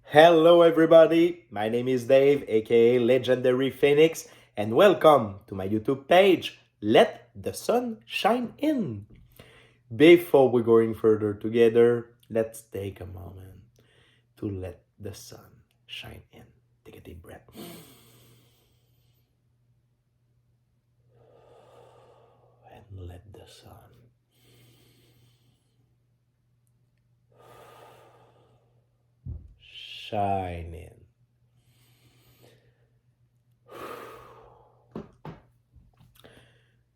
Hello, everybody. My name is Dave, aka Legendary Phoenix, and welcome to my YouTube page. Let the sun shine in. Before we're going further together, let's take a moment to let the sun shine in. Take a deep breath. And let the sun shine in.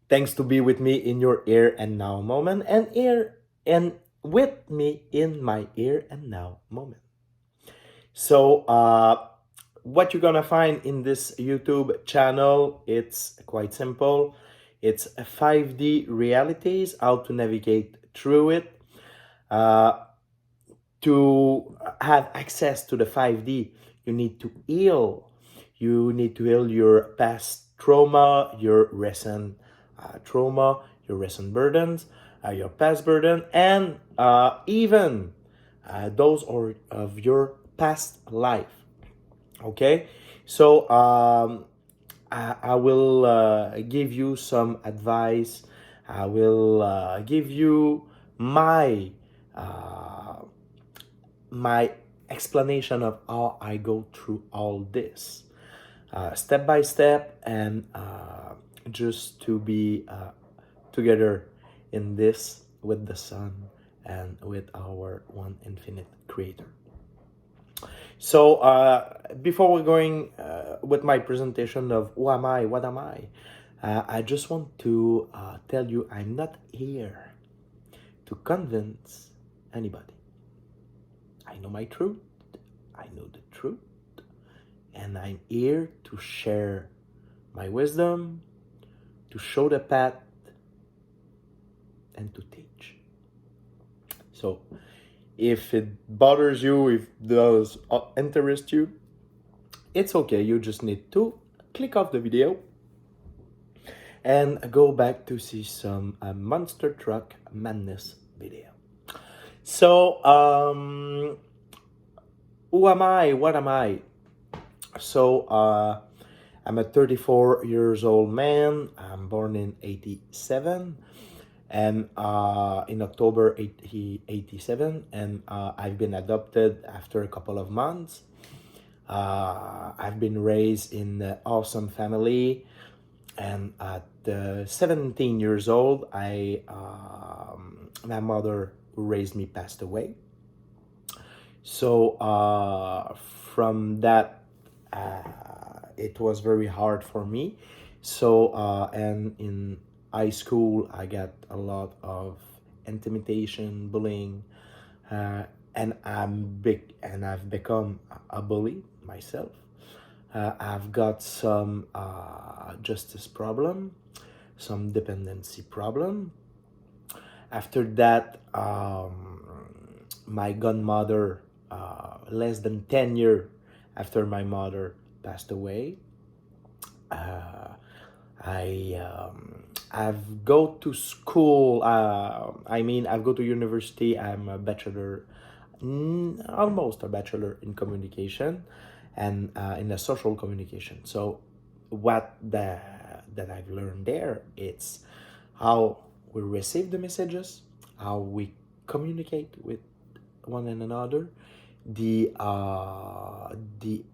Thanks to be with me in your here and now moment and here and with me in my here and now moment. So, what you're gonna find in this YouTube channel, it's quite simple. It's a 5D realities, how to navigate through it. Uh, to have access to the 5D, you need to heal. You need to heal your past trauma, your recent trauma, your recent burdens, your past burden, and even those of your past life. Okay, so I will give you some advice. I will give you my uh, my explanation of how I go through all this, step by step, and just to be together in this with the sun and with our one infinite creator. So, before we're going with my presentation of who am I, what am I just want to tell you I'm not here to convince anybody. I know my truth, I know the truth, and I'm here to share my wisdom, to show the path, and to teach. So, if it bothers you, if those interest you, it's okay. You just need to click off the video and go back to see some monster truck madness video. So, who am I? What am I? So, I'm a 34 years old man. I'm born in 87 and in October 87, and I've been adopted after a couple of months. I've been raised in an awesome family, and at 17 years old, my mother who raised me passed away. So from that, it was very hard for me. So and in high school, I got a lot of intimidation, bullying, uh, and I've become a bully myself. I've got some justice problem, some dependency problem. After that, my grandmother, less than 10 years after my mother passed away, uh, I've go to school. I've go to university. I'm a bachelor, almost a bachelor in communication, and in the social communication. So, that I've learned there, it's how we receive the messages, how we communicate with one another, the uh, the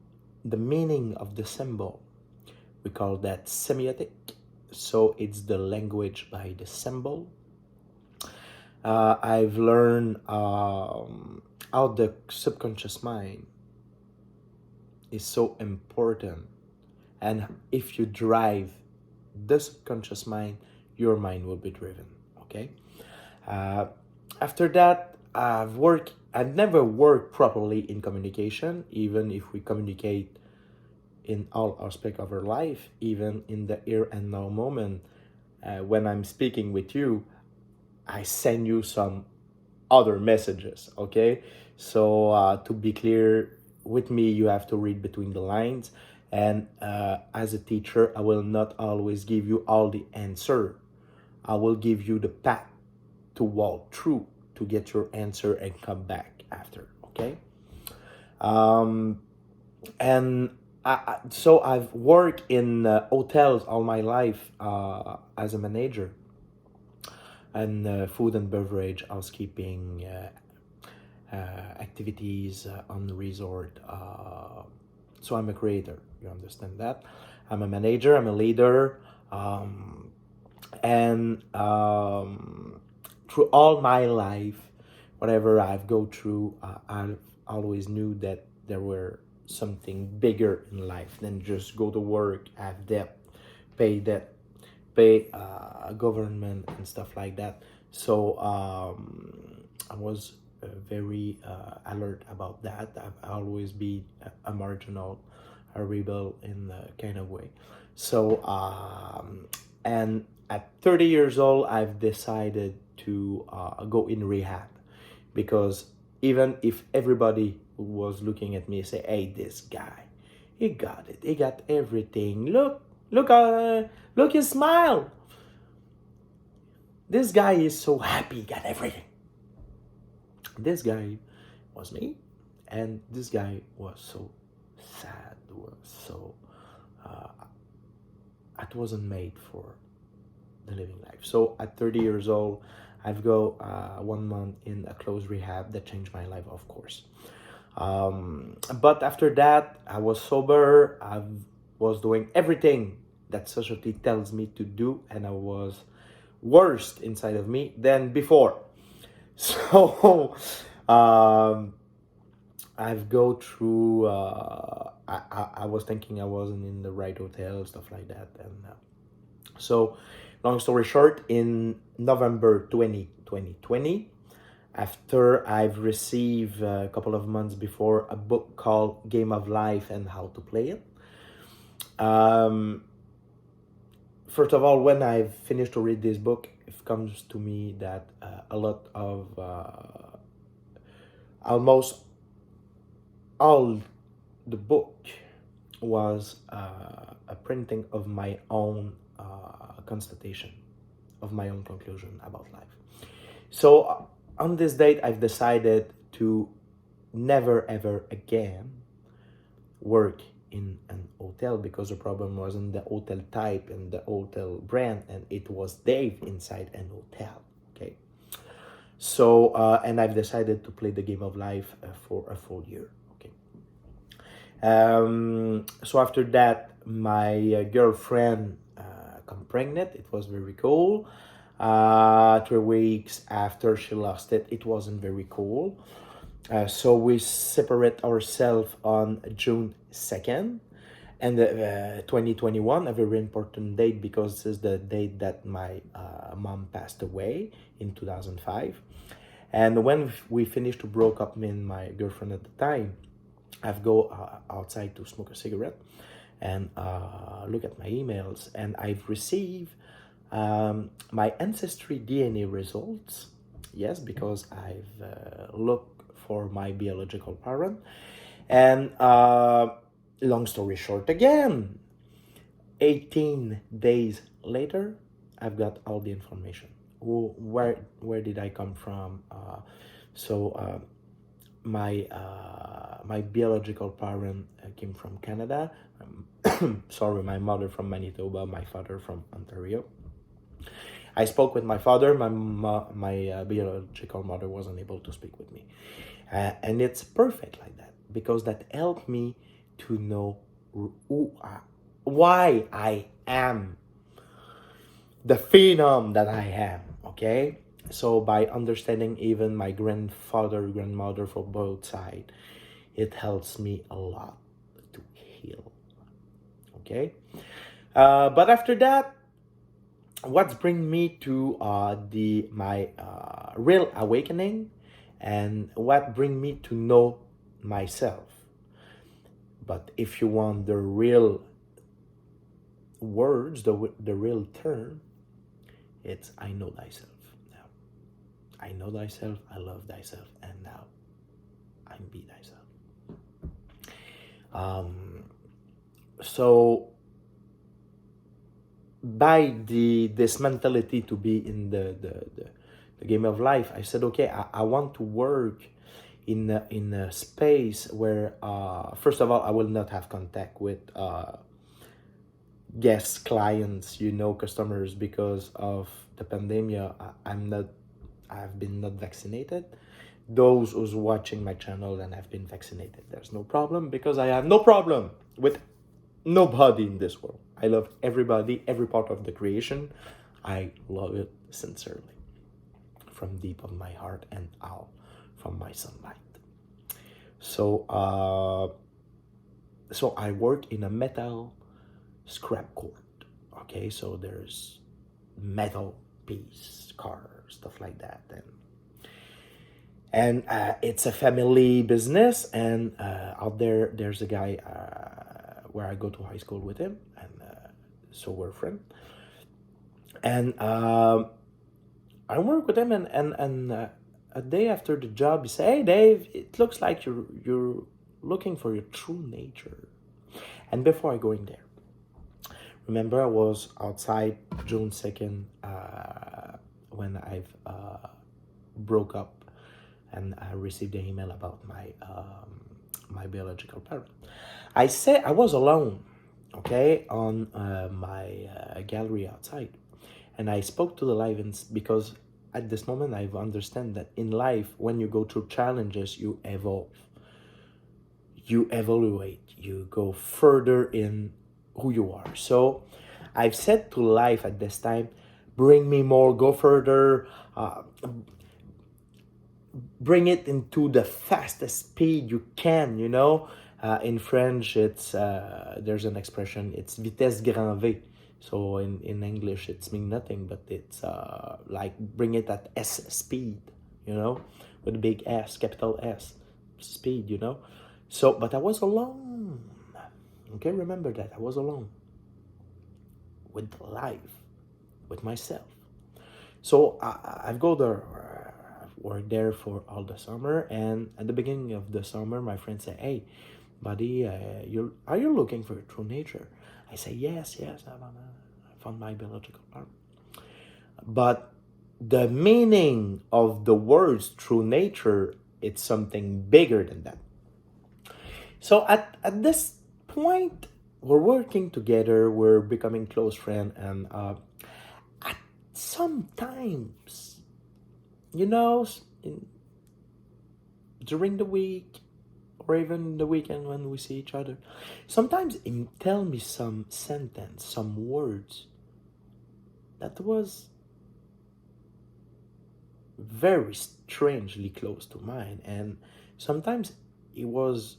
the meaning of the symbol. We call that semiotic. So it's the language by the symbol. I've learned how the subconscious mind is so important. And if you drive the subconscious mind, your mind will be driven. Okay. Uh, After that, I've never worked properly in communication, even if we communicate in all aspects of our life, even in the here and now moment. When I'm speaking with you, I send you some other messages, okay? So to be clear, with me, you have to read between the lines. And as a teacher, I will not always give you all the answer. I will give you the path to walk through to get your answer and come back after, okay? Um, and so I've worked in hotels all my life as a manager, and food and beverage, housekeeping, activities on the resort. So I'm a creator. You understand that? I'm a manager. I'm a leader. And through all my life, whatever I've go through, I always knew that there were something bigger in life than just go to work, have debt, pay debt, pay government and stuff like that. So I was very alert about that. I've always been a marginal, a rebel in a kind of way. So and at 30 years old, I've decided to go in rehab, because even if everybody was looking at me and say, "Hey, this guy, he got it. He got everything. Look his smile. This guy is so happy. He got everything." This guy was me, and this guy was so sad. Was so it wasn't made for the living life. So at 30 years old, I've go 1 month in a closed rehab that changed my life, of course. But after that, I was sober. I was doing everything that society tells me to do, and I was worse inside of me than before. So I've go through. I was thinking I wasn't in the right hotel, stuff like that, and so, long story short, in November 2020, after I've received a couple of months before a book called Game of Life and How to Play It. First of all, when I finished to read this book, it comes to me that a lot of almost all the book was a printing of my own constatation, of my own conclusion about life. So on this date, I've decided to never ever again work in an hotel, because the problem wasn't the hotel type and the hotel brand, and it was Dave inside an hotel. Okay. So and I've decided to play the game of life for a full year. Okay. So after that, my girlfriend got pregnant. It was very cool. 3 weeks after she lost it, it wasn't very cool. So we separate ourselves on June 2nd, and 2021, a very important date, because this is the date that my mom passed away in 2005. And when we finished to broke up, me and my girlfriend at the time, I've go outside to smoke a cigarette and look at my emails, and I've received my ancestry DNA results. Yes, because I've looked for my biological parent. And long story short, again, 18 days later, I've got all the information. Where did I come from? So my biological parent came from Canada. Sorry, my mother from Manitoba, my father from Ontario. I spoke with my father. My biological mother wasn't able to speak with me, and it's perfect like that, because that helped me to know why I am the phenom that I am. Okay, so by understanding even my grandfather, grandmother from both sides, it helps me a lot to heal. Okay, but after that, what's bring me to the my real awakening, and what bring me to know myself. But if you want the real words, the real term, it's I know thyself now. I know thyself, I love thyself, and now I be thyself. So by this mentality to be in the game of life, I said, okay, I want to work in a space where first of all I will not have contact with guests, clients, customers, because of the pandemic. I've been not vaccinated. Those who's watching my channel and have been vaccinated, there's no problem, because I have no problem with nobody in this world. I love everybody, every part of the creation. I love it sincerely, from deep of my heart and out from my sunlight. So so I work in a metal scrap court. Okay, so there's metal piece, car, stuff like that, and it's a family business. And out there's a guy where I go to high school with him, and so we're friends. And I work with him, and a day after the job, he say, "Hey, Dave, it looks like you're looking for your true nature." And before I go in there, remember, I was outside June 2nd when I've broke up, and I received an email about my biological parent. I said I was alone, okay, on my gallery outside, and I spoke to the Livens, because at this moment I understand that in life, when you go through challenges, you evolve, you evaluate, you go further in who you are. So I've said to life at this time, bring me more, go further, bring it into the fastest speed you can, in French, it's there's an expression, it's vitesse grand V. So in English, it's mean nothing, but it's like bring it at S speed, with a big S, capital S, speed, So, but I was alone. Okay, remember that. I was alone with life, with myself. So I've go there, I've worked there for all the summer, and at the beginning of the summer, my friend said, "Hey, buddy, are you looking for your true nature?" I say, yes, I found my biological partner. But the meaning of the words true nature, it's something bigger than that. So at this point, we're working together, we're becoming close friends, and at sometimes, during the week, or even the weekend when we see each other, sometimes he tell me some sentence, some words that was very strangely close to mine. And sometimes it was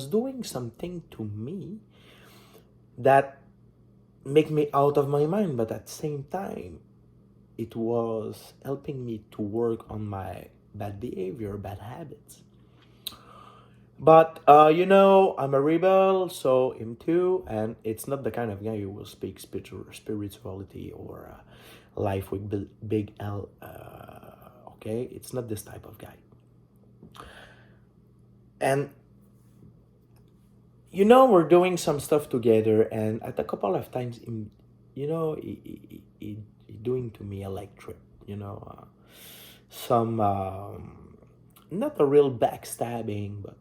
doing something to me that make me out of my mind, but at the same time it was helping me to work on my bad behavior, bad habits. But I'm a rebel, so him too, and it's not the kind of guy who will speak spirituality or life with big L. Okay, it's not this type of guy. And we're doing some stuff together, and at a couple of times, he doing to me a like trip, some not a real backstabbing, but.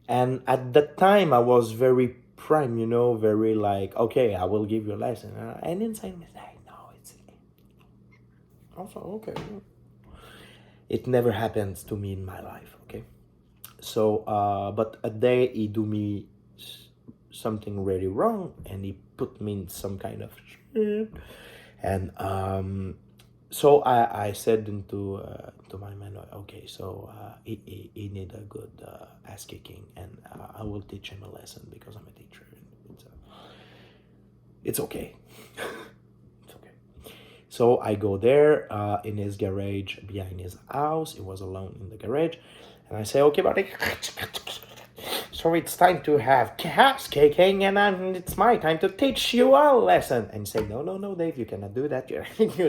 And at that time, I was very prime, very like, okay, I will give you a lesson. And inside me, like, no, it's okay. Also, okay. It never happens to me in my life, okay? So, but a day he do me something really wrong, and he put me in some kind of shit. And so I said to my man, okay, so he need a good ass kicking, and I will teach him a lesson, because I'm a teacher. It's okay. It's okay. So I go there in his garage behind his house. He was alone in the garage, and I say, okay, buddy. So it's time to have ass kicking, and it's my time to teach you a lesson. And say, no, Dave, you cannot do that. You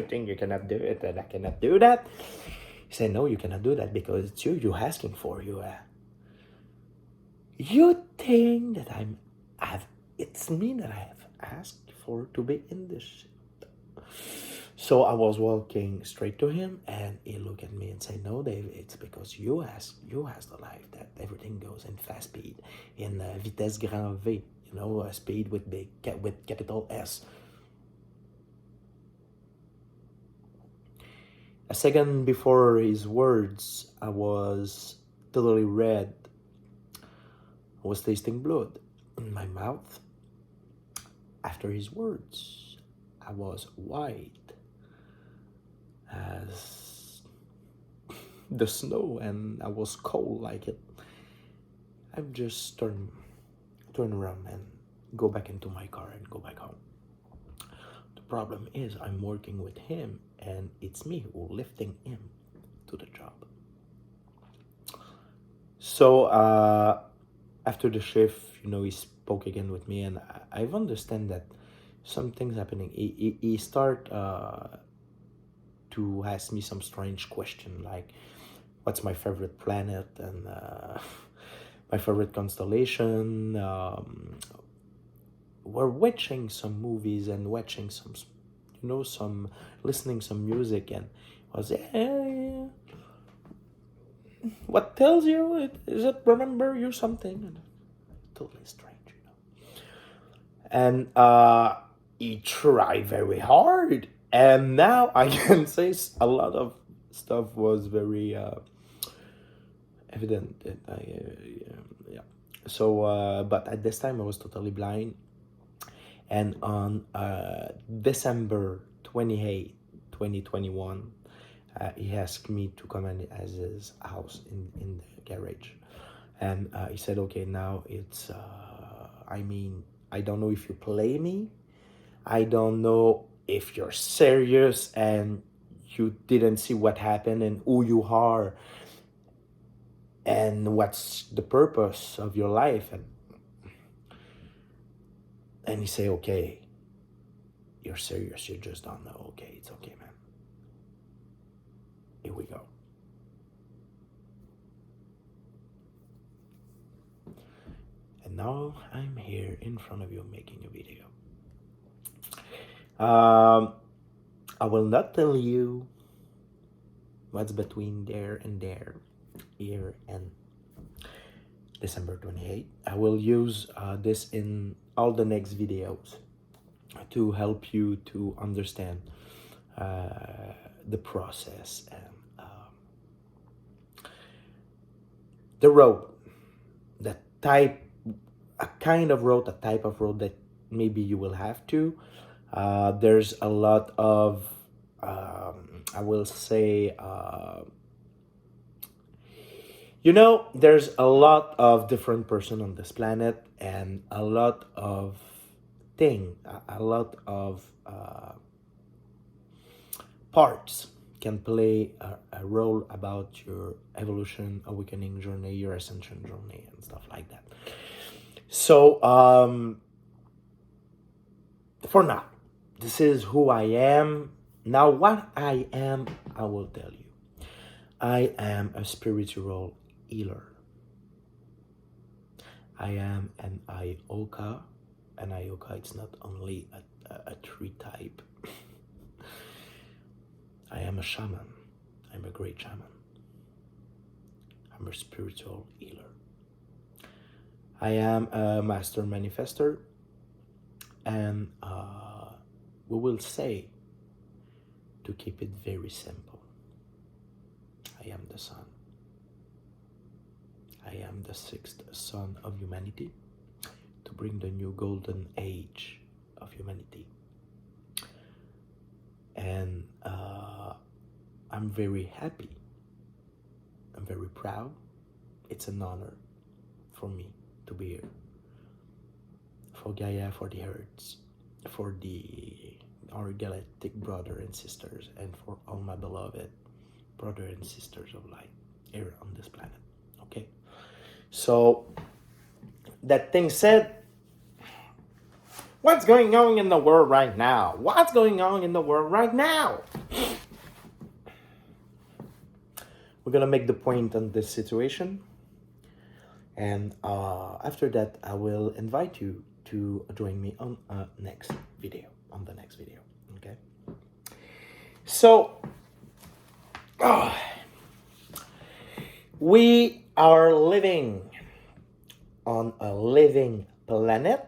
think you cannot do it, and I cannot do that. He said, no, you cannot do that, because it's you're asking for you. You think that it's me that I have asked for to be in this shit. So I was walking straight to him, and he looked at me and said, "No, Dave, it's because you has the life that everything goes in fast speed, in vitesse grand V, speed with with capital S." A second before his words, I was totally red. I was tasting blood in my mouth. After his words, I was white as the snow, and I was cold like it. I just turn around and go back into my car and go back home. The problem is I'm working with him, and it's me who lifting him to the job. So after the shift, he spoke again with me, and I've understand that something's happening. He start to ask me some strange question like, what's my favorite planet, and my favorite constellation. We're watching some movies and watching some, some listening some music, and I was, yeah. What tells you? Is it remember you something? And totally strange. And he tried very hard, and now I can say a lot of stuff was very evident. That yeah. So, but at this time I was totally blind, and on December 28, 2021, he asked me to come in as his house in the garage, and he said, "Okay, now it's. I don't know if you play me. I don't know if you're serious and you didn't see what happened and who you are and what's the purpose of your life." And he say, "Okay, you're serious. You just don't know. Okay, it's okay, man. Here we go." And now I'm here in front of you making a video. I will not tell you what's between there and there, here and December 28th. I will use this in all the next videos to help you to understand the process and the road, the type, a kind of road, a type of road that maybe you will have to. There's a lot of, I will say, there's a lot of different person on this planet, and a lot of a lot of parts can play a role about your evolution, awakening journey, your ascension journey, and stuff like that. So, for now, this is who I am. Now, what I am, I will tell you. I am a spiritual healer. I am an Ioka. An Ioka, it's not only a tree type. I am a shaman. I'm a great shaman. I'm a spiritual healer. I am a master manifester, and we will say, to keep it very simple, I am the sun. I am the sixth son of humanity, to bring the new golden age of humanity. And I'm very happy. I'm very proud. It's an honor for me to be here. For Gaia, for the Earths, for our galactic brother and sisters, and for all my beloved brother and sisters of light here on this planet. Okay? So, that thing said, what's going on in the world right now? What's going on in the world right now? We're gonna make the point on this situation, and after that, I will invite you to join me on the next video. Okay. So we are living on a living planet.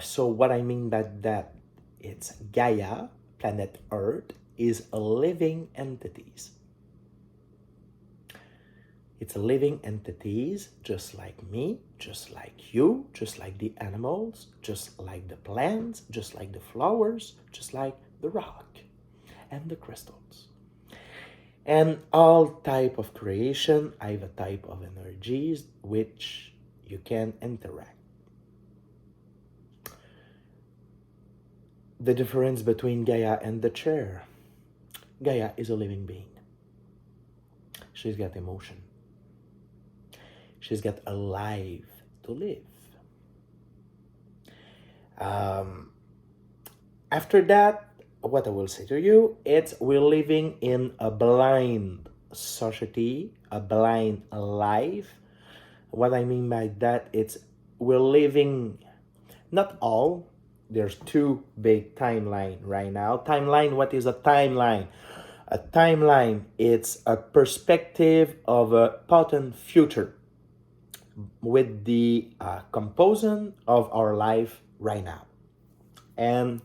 So what I mean by that, it's Gaia, planet Earth, is a living entities. It's a living entities, just like me, just like you, just like the animals, just like the plants, just like the flowers, just like the rock and the crystals. And all type of creation, I have a type of energies which you can interact. The difference between Gaia and the chair. Gaia is a living being. She's got emotion. She's got a life to live. After that, what I will say to you, it's we're living in a blind society, a blind life. What I mean by that, it's we're living, not all, there's two big timeline right now. Timeline, what is a timeline? A timeline, it's a perspective of a potent future with the composition of our life right now. And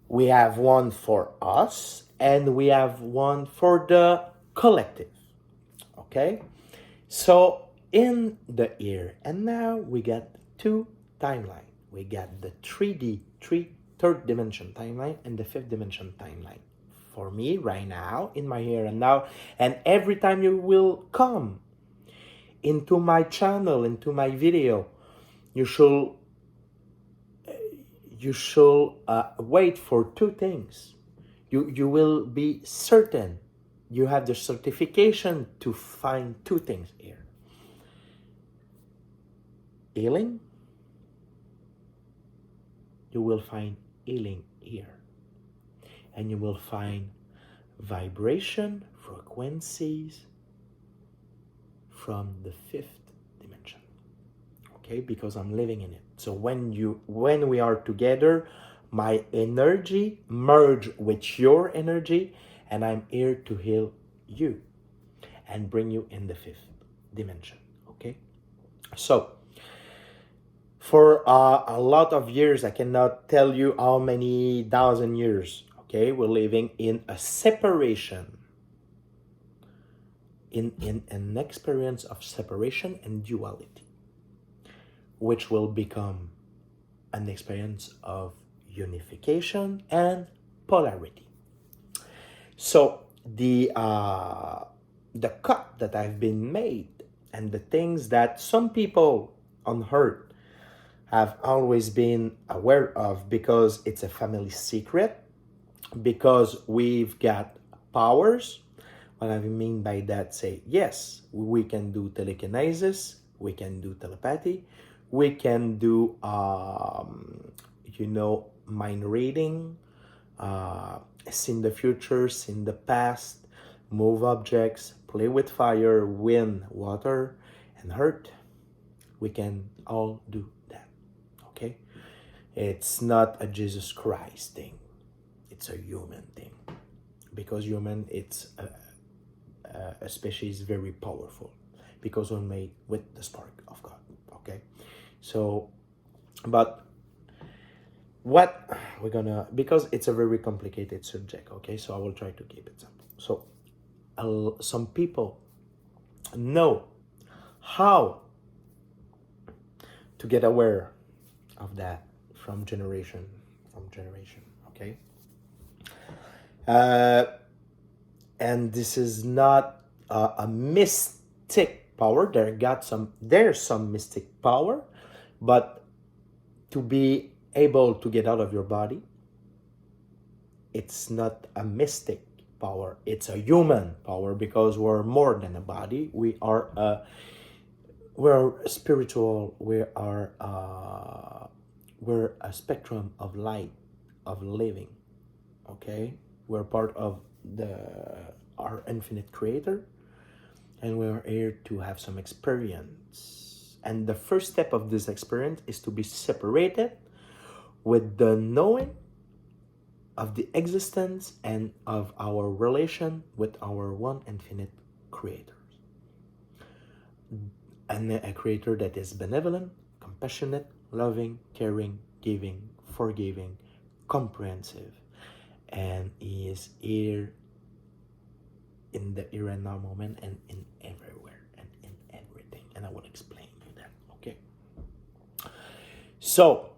we have one for us and we have one for the collective. Okay? So in the here and now, we got two timeline. We got the 3D, third dimension timeline and the fifth dimension timeline. For me right now, in my here and now, and every time you will come into my channel, into my video, you should wait for two things. You will be certain you have the certification to find two things here: healing. You will find healing here, and you will find vibration frequencies from the fifth dimension. Okay, because I'm living in it. So when we are together, my energy merge with your energy, and I'm here to heal you and bring you in the fifth dimension. Okay, so for a lot of years, I cannot tell you how many thousand years. Okay, we're living in a separation, in an experience of separation and duality, which will become an experience of unification and polarity. So the cut that I've been made and the things that some people on Earth have always been aware of, because it's a family secret, because we've got powers. What I mean by that, say, yes, we can do telekinesis, we can do telepathy, we can do, mind reading, see in the future, see in the past, move objects, play with fire, wind, water, and earth. We can all do that, okay? It's not a Jesus Christ thing. It's a human thing. Because human, it's a species very powerful. Because we're made with the spark of God, okay? So, but what we're gonna, because it's a very complicated subject, okay? So I will try to keep it simple. So some people know how to get aware of that from generation, okay? And this is not a mystic power. There's some mystic power, but to be able to get out of your body, it's not a mystic power, it's a human power, because we're more than a body. We're spiritual. We're a spectrum of light, of living, okay? We're part of our infinite creator, and we're here to have some experience. And the first step of this experience is to be separated with the knowing of the existence and of our relation with our one infinite creator. And a creator that is benevolent, compassionate, loving, caring, giving, forgiving, comprehensive. And he is here in the here and now moment and in everywhere and in everything. And I will explain you that, okay? So,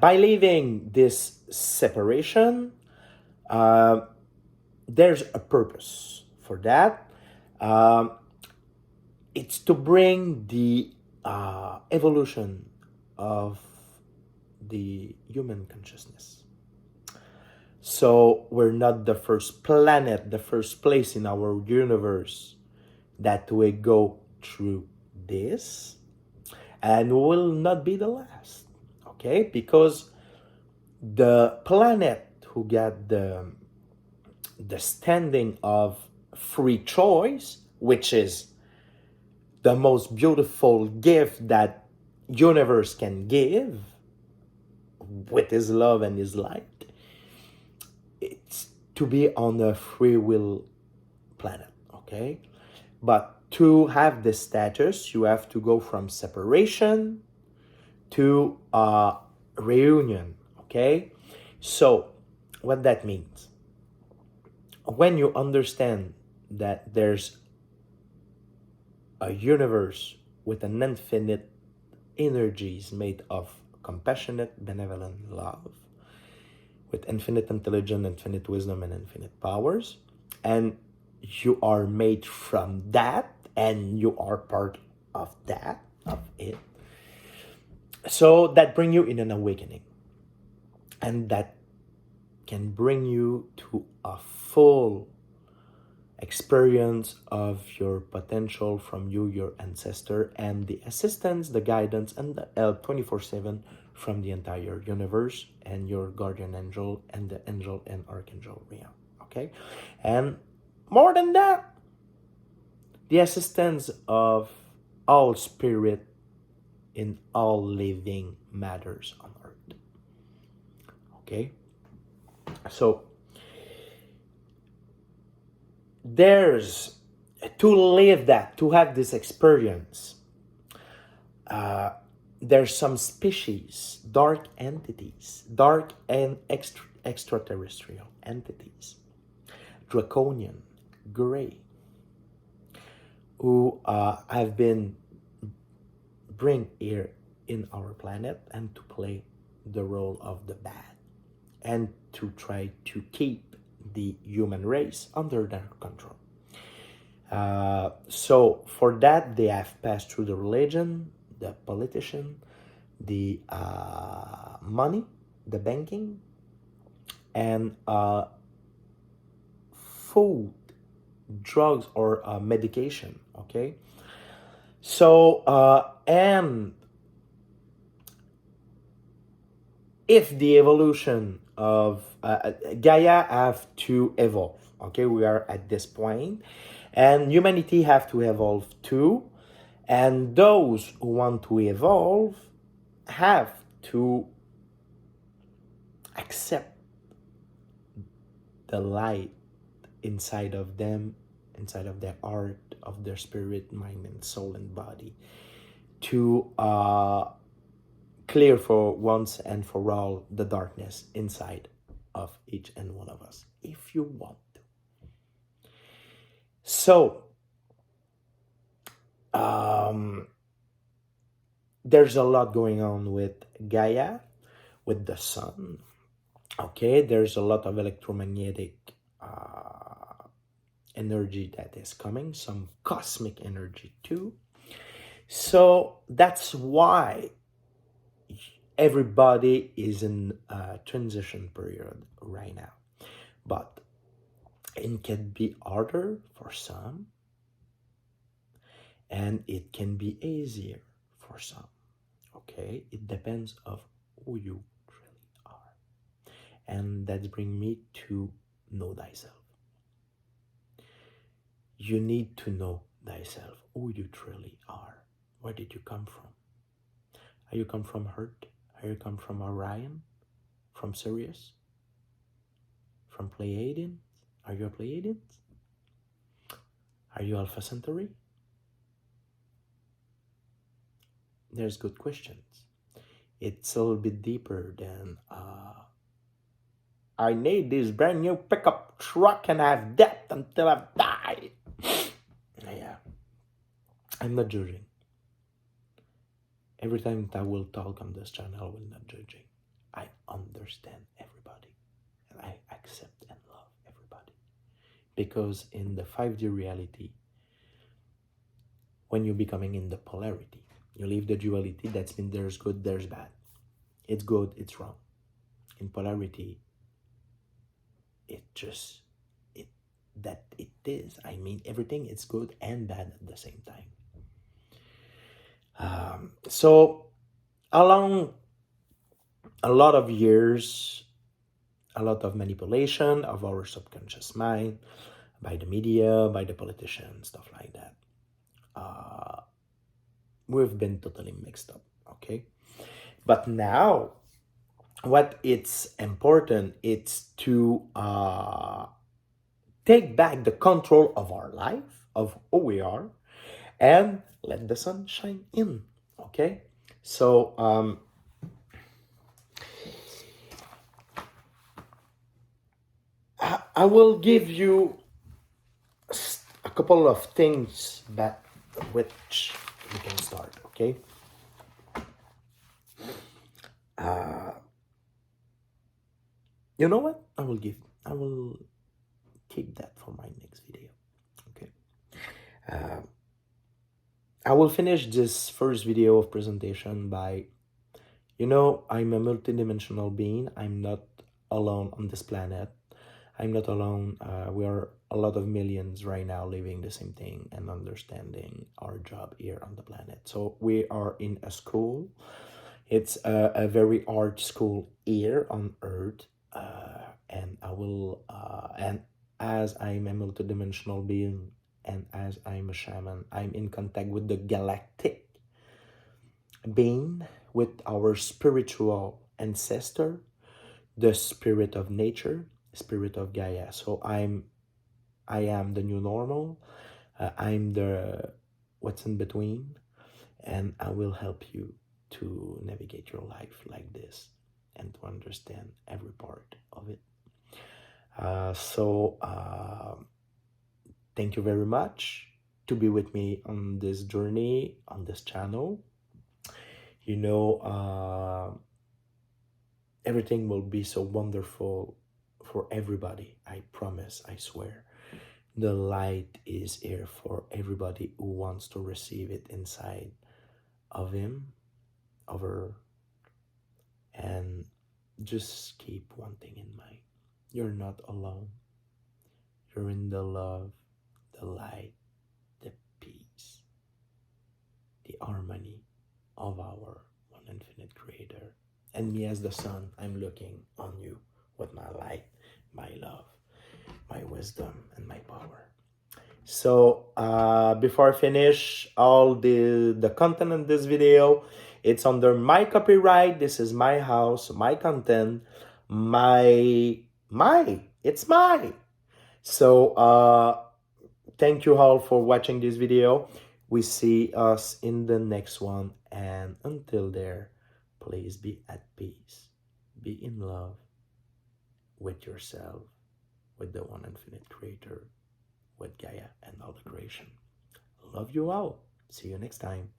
by leaving this separation, there's a purpose for that. It's to bring the evolution of the human consciousness. So we're not the first planet, the first place in our universe that we go through this, and will not be the last, okay? Because the planet who got the standing of free choice, which is the most beautiful gift that universe can give with his love and his light, it's to be on a free will planet, okay? But to have this status, you have to go from separation to reunion, okay? So what that means, when you understand that there's a universe with an infinite energies made of compassionate, benevolent love, with infinite intelligence, infinite wisdom, and infinite powers, and you are made from that, and you are part of that, of it. So that bring you in an awakening, and that can bring you to a full experience of your potential from you, your ancestor, and the assistance, the guidance, and the help 24/7 from the entire universe and your guardian angel and the angel and archangel realm. Okay? And more than that, the assistance of all spirit in all living matters on earth. Okay? So there's to live that, to have this experience, there's some species, dark entities, dark and extraterrestrial entities, draconian, gray, who have been bring here in our planet and to play the role of the bad and to try to keep the human race under their control. So for that, they have passed through the religion, the politician, the money, the banking, and food, drugs, or medication. Okay. So and if the evolution of Gaia have to evolve, okay, we are at this point, and humanity have to evolve too, and those who want to evolve have to accept the light inside of them, inside of their heart, of their spirit, mind, and soul and body, to clear for once and for all the darkness inside of each and one of us, if you want to. So, there's a lot going on with Gaia, with the sun. Okay, there's a lot of electromagnetic energy that is coming, some cosmic energy too. So that's why everybody is in a transition period right now. But it can be harder for some, and it can be easier for some. Okay, it depends of who you really are. And that brings me to know thyself. You need to know thyself, who you truly are. Where did you come from? Are you come from Earth? Are you come from Orion? From Sirius? from Pleiadians? Are you a Pleiadian? Are you Alpha Centauri? There's good questions. It's a little bit deeper than I need this brand new pickup truck and I have debt until I've died. Yeah, I'm not judging. Every time that I will talk on this channel, I will not judging. I understand everybody and I accept and love everybody. Because in the 5D reality, when you're becoming in the polarity, you leave the duality. That's mean there's good, there's bad. It's good, it's wrong. In polarity, it is. I mean, everything is good and bad at the same time. So along a lot of years, a lot of manipulation of our subconscious mind by the media, by the politicians, stuff like that. We've been totally mixed up, okay? But now, what it's important, it's to take back the control of our life, of who we are, and let the sun shine in, okay? So, I will give you a couple of things that which we can start, okay? You know what? I will keep that for my next video, okay? I will finish this first video of presentation by, I'm a multidimensional being. I'm not alone on this planet. I'm not alone. We are a lot of millions right now living the same thing and understanding our job here on the planet. So we are in a school. It's a very hard school here on Earth. And I will, and as I'm a multidimensional being and as I'm a shaman, I'm in contact with the galactic being, with our spiritual ancestor, the spirit of nature, spirit of Gaia. So I am the new normal. I'm the what's in between, and I will help you to navigate your life like this and to understand every part of it. Thank you very much to be with me on this journey, on this channel. Everything will be so wonderful for everybody. I promise, I swear. The light is here for everybody who wants to receive it inside of him, of her. And just keep one thing in mind. You're not alone. You're in the love, the light, the peace, the harmony of our one infinite creator. And me as the sun, I'm looking on you with my light, my love, my wisdom, and my power. So before I finish, all the content in this video, it's under my copyright. This is my house, my content, it's mine. So thank you all for watching this video. We see us in the next one, and until there, please be at peace, be in love with yourself, with the one infinite creator, with Gaia and all the creation. Love you all. See you next time.